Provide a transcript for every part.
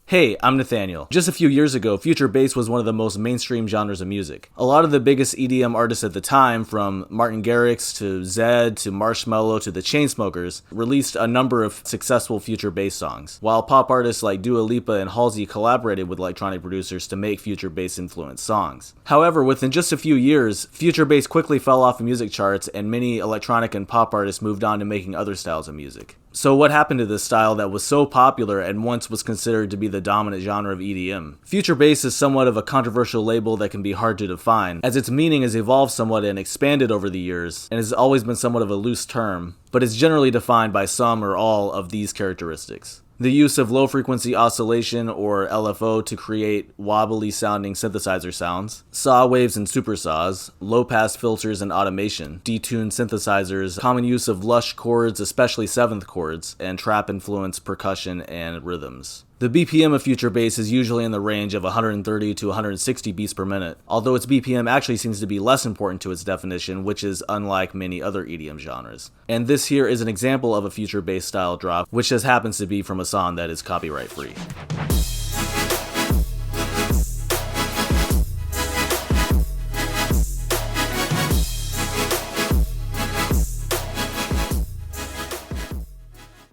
Hey, I'm Nathaniel. Just a few years ago, future bass was one of the most mainstream genres of music. A lot of the biggest EDM artists at the time, from Martin Garrix to Zedd to Marshmello to the Chainsmokers, released a number of successful future bass songs, while pop artists like Dua Lipa and Halsey collaborated with electronic producers to make future bass influenced songs. However, within just a few years, future bass quickly fell off the music charts and many electronic and pop artists moved on to making other styles of music. So what happened to this style that was so popular and once was considered to be the dominant genre of EDM? Future bass is somewhat of a controversial label that can be hard to define, as its meaning has evolved somewhat and expanded over the years, and has always been somewhat of a loose term, but is generally defined by some or all of these characteristics. The use of low-frequency oscillation, or LFO, to create wobbly-sounding synthesizer sounds, saw waves and supersaws, low-pass filters and automation, detuned synthesizers, common use of lush chords, especially seventh chords, and trap-influenced percussion and rhythms. The BPM of future bass is usually in the range of 130 to 160 beats per minute, although its BPM actually seems to be less important to its definition, which is unlike many other EDM genres. And this here is an example of a future bass style drop, which just happens to be from a song that is copyright free.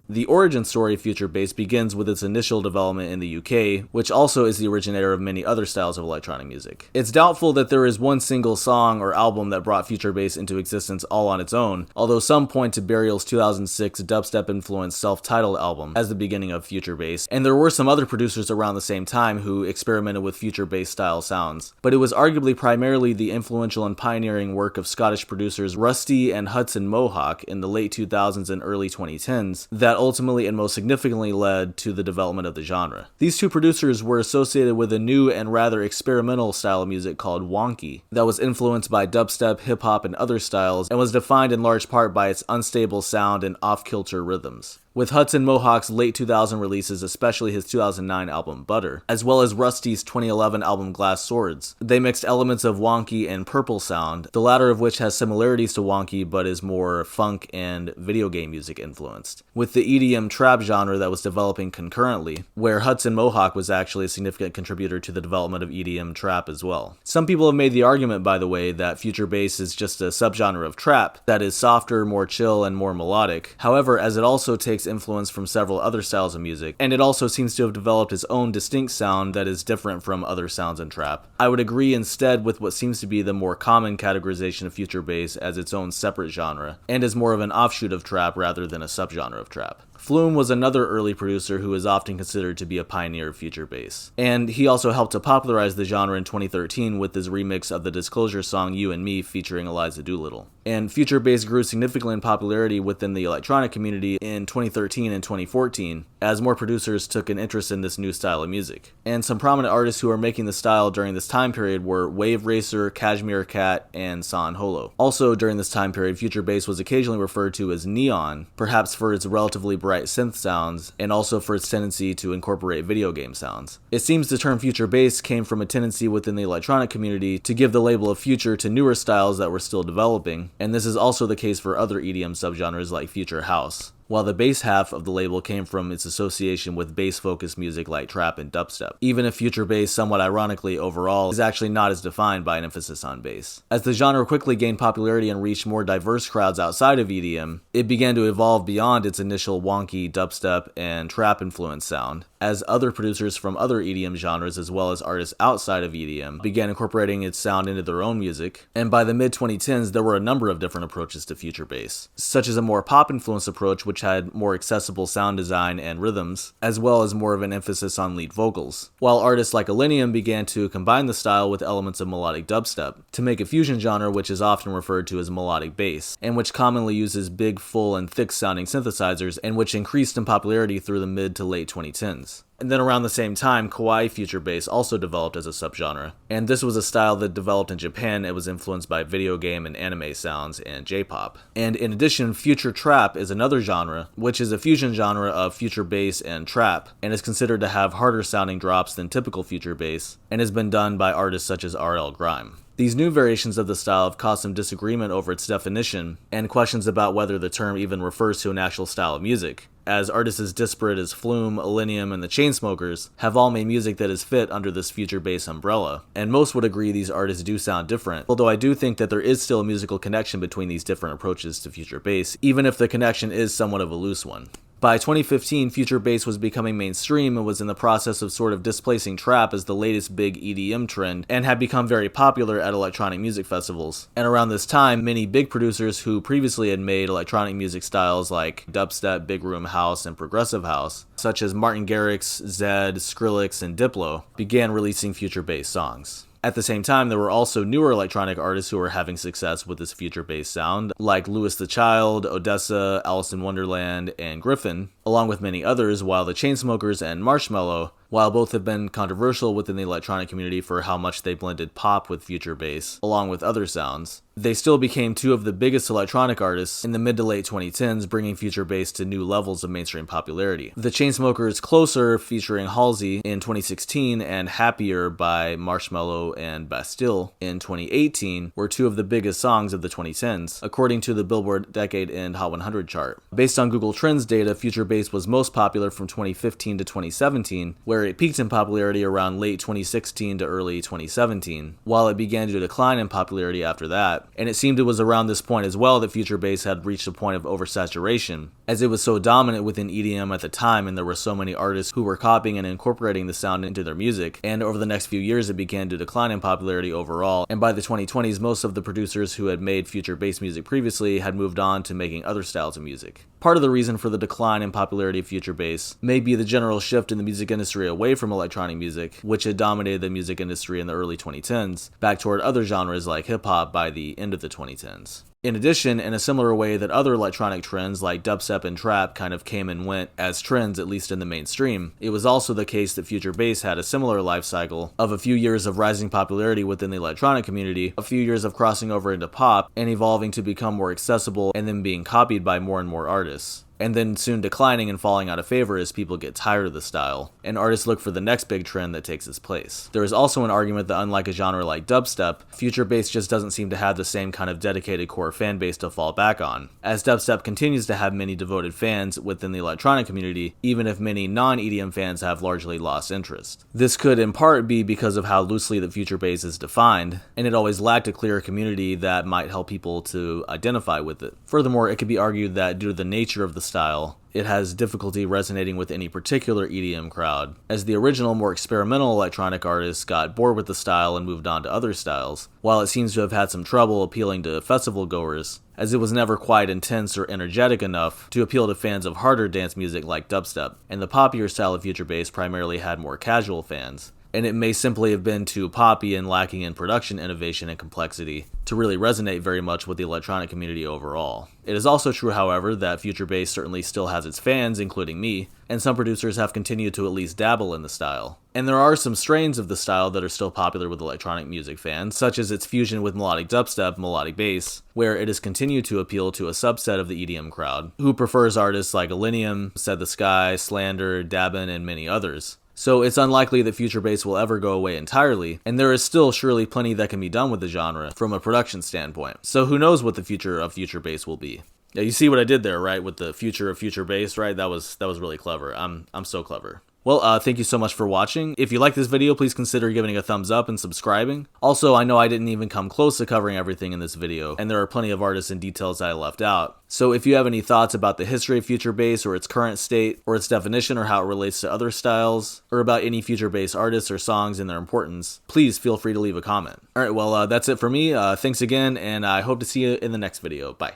The origin story of future bass begins with its initial development in the UK, which also is the originator of many other styles of electronic music. It's doubtful that there is one single song or album that brought future bass into existence all on its own, although some point to Burial's 2006 dubstep-influenced self-titled album as the beginning of future bass, and there were some other producers around the same time who experimented with future bass style sounds. But it was arguably primarily the influential and pioneering work of Scottish producers Rusty and Hudson Mohawk in the late 2000s and early 2010s that ultimately and most significantly led to the development of the genre. These two producers were associated with a new and rather experimental style of music called wonky that was influenced by dubstep, hip-hop, and other styles, and was defined in large part by its unstable sound and off-kilter rhythms. With Hudson Mohawk's late 2000 releases, especially his 2009 album Butter, as well as Rusty's 2011 album Glass Swords, they mixed elements of wonky and purple sound, the latter of which has similarities to wonky but is more funk and video game music influenced, with the EDM trap genre that was developing concurrently, where Hudson Mohawk was actually a significant contributor to the development of EDM trap as well. Some people have made the argument, by the way, that future bass is just a subgenre of trap that is softer, more chill, and more melodic. However, as it also takes influence from several other styles of music, and it also seems to have developed its own distinct sound that is different from other sounds in trap. I would agree instead with what seems to be the more common categorization of future bass as its own separate genre, and as more of an offshoot of trap rather than a subgenre of trap. Flume was another early producer who is often considered to be a pioneer of future bass, and he also helped to popularize the genre in 2013 with his remix of the Disclosure song You and Me featuring Eliza Doolittle. And future bass grew significantly in popularity within the electronic community in 2013 and 2014 as more producers took an interest in this new style of music. And some prominent artists who were making the style during this time period were Wave Racer, Kashmir Cat, and San Holo. Also during this time period, future bass was occasionally referred to as neon, perhaps for its relatively bright synth sounds, and also for its tendency to incorporate video game sounds. It seems the term future bass came from a tendency within the electronic community to give the label of future to newer styles that were still developing, and this is also the case for other EDM subgenres like future house, while the bass half of the label came from its association with bass-focused music like trap and dubstep, even if future bass, somewhat ironically overall, is actually not as defined by an emphasis on bass. As the genre quickly gained popularity and reached more diverse crowds outside of EDM, it began to evolve beyond its initial wonky dubstep and trap-influenced sound, as other producers from other EDM genres as well as artists outside of EDM began incorporating its sound into their own music, and by the mid-2010s there were a number of different approaches to future bass, such as a more pop-influenced approach which had more accessible sound design and rhythms, as well as more of an emphasis on lead vocals, while artists like Illenium began to combine the style with elements of melodic dubstep to make a fusion genre which is often referred to as melodic bass, and which commonly uses big, full, and thick-sounding synthesizers, and which increased in popularity through the mid to late 2010s. And then around the same time, kawaii future bass also developed as a subgenre, and this was a style that developed in Japan and was influenced by video game and anime sounds and J-pop. And in addition, future trap is another genre, which is a fusion genre of future bass and trap, and is considered to have harder sounding drops than typical future bass, and has been done by artists such as RL Grime. These new variations of the style have caused some disagreement over its definition, and questions about whether the term even refers to an actual style of music. as artists as disparate as Flume, Illenium, and the Chainsmokers have all made music that is fit under this future bass umbrella. And most would agree these artists do sound different, although I do think that there is still a musical connection between these different approaches to future bass, even if the connection is somewhat of a loose one. By 2015, future bass was becoming mainstream and was in the process of sort of displacing trap as the latest big EDM trend, and had become very popular at electronic music festivals. And around this time, many big producers who previously had made electronic music styles like dubstep, big room house, and progressive house, such as Martin Garrix, Zed, Skrillex, and Diplo, began releasing future bass songs. At the same time, there were also newer electronic artists who were having success with this future-based sound, like Louis the Child, Odessa, Alice in Wonderland, and Griffin, along with many others, while the Chainsmokers and Marshmello, while both have been controversial within the electronic community for how much they blended pop with future bass, along with other sounds, they still became two of the biggest electronic artists in the mid to late 2010s, bringing future bass to new levels of mainstream popularity. The Chainsmokers' Closer, featuring Halsey in 2016, and Happier by Marshmello and Bastille in 2018 were two of the biggest songs of the 2010s, according to the Billboard Decade and Hot 100 chart. Based on Google Trends data, future bass was most popular from 2015 to 2017, where it peaked in popularity around late 2016 to early 2017, while it began to decline in popularity after that. And it seemed it was around this point as well that future bass had reached a point of oversaturation, as it was so dominant within EDM at the time and there were so many artists who were copying and incorporating the sound into their music, and over the next few years it began to decline in popularity overall, and by the 2020s most of the producers who had made future bass music previously had moved on to making other styles of music. Part of the reason for the decline in popularity of future bass may be the general shift in the music industry away from electronic music, which had dominated the music industry in the early 2010s, back toward other genres like hip-hop by the end of the 2010s. In addition, in a similar way that other electronic trends like dubstep and trap kind of came and went as trends, at least in the mainstream, it was also the case that future bass had a similar life cycle of a few years of rising popularity within the electronic community, a few years of crossing over into pop, and evolving to become more accessible and then being copied by more and more artists, and then soon declining and falling out of favor as people get tired of the style, and artists look for the next big trend that takes its place. There is also an argument that unlike a genre like dubstep, future bass just doesn't seem to have the same kind of dedicated core fan base to fall back on, as dubstep continues to have many devoted fans within the electronic community, even if many non-EDM fans have largely lost interest. This could in part be because of how loosely the future bass is defined, and it always lacked a clear community that might help people to identify with it. Furthermore, it could be argued that due to the nature of the style, it has difficulty resonating with any particular EDM crowd, as the original, more experimental electronic artists got bored with the style and moved on to other styles, while it seems to have had some trouble appealing to festival goers, as it was never quite intense or energetic enough to appeal to fans of harder dance music like dubstep, and the poppier style of future bass primarily had more casual fans. And it may simply have been too poppy and lacking in production innovation and complexity to really resonate very much with the electronic community overall. It is also true, however, that future bass certainly still has its fans, including me, and some producers have continued to at least dabble in the style. And there are some strains of the style that are still popular with electronic music fans, such as its fusion with melodic dubstep, melodic bass, where it has continued to appeal to a subset of the EDM crowd, who prefers artists like Illenium, Said the Sky, Slander, Dabin, and many others. So it's unlikely that future bass will ever go away entirely, and there is still surely plenty that can be done with the genre from a production standpoint. So who knows what the future of future bass will be. Yeah, you see what I did there, right? With the future of future bass, right? That was really clever. I'm so clever. Well, thank you so much for watching. If you like this video, please consider giving it a thumbs up and subscribing. Also, I know I didn't even come close to covering everything in this video, and there are plenty of artists and details that I left out. So if you have any thoughts about the history of future bass, or its current state, or its definition, or how it relates to other styles, or about any future bass artists or songs and their importance, please feel free to leave a comment. Alright, well, that's it for me. Thanks again, and I hope to see you in the next video. Bye.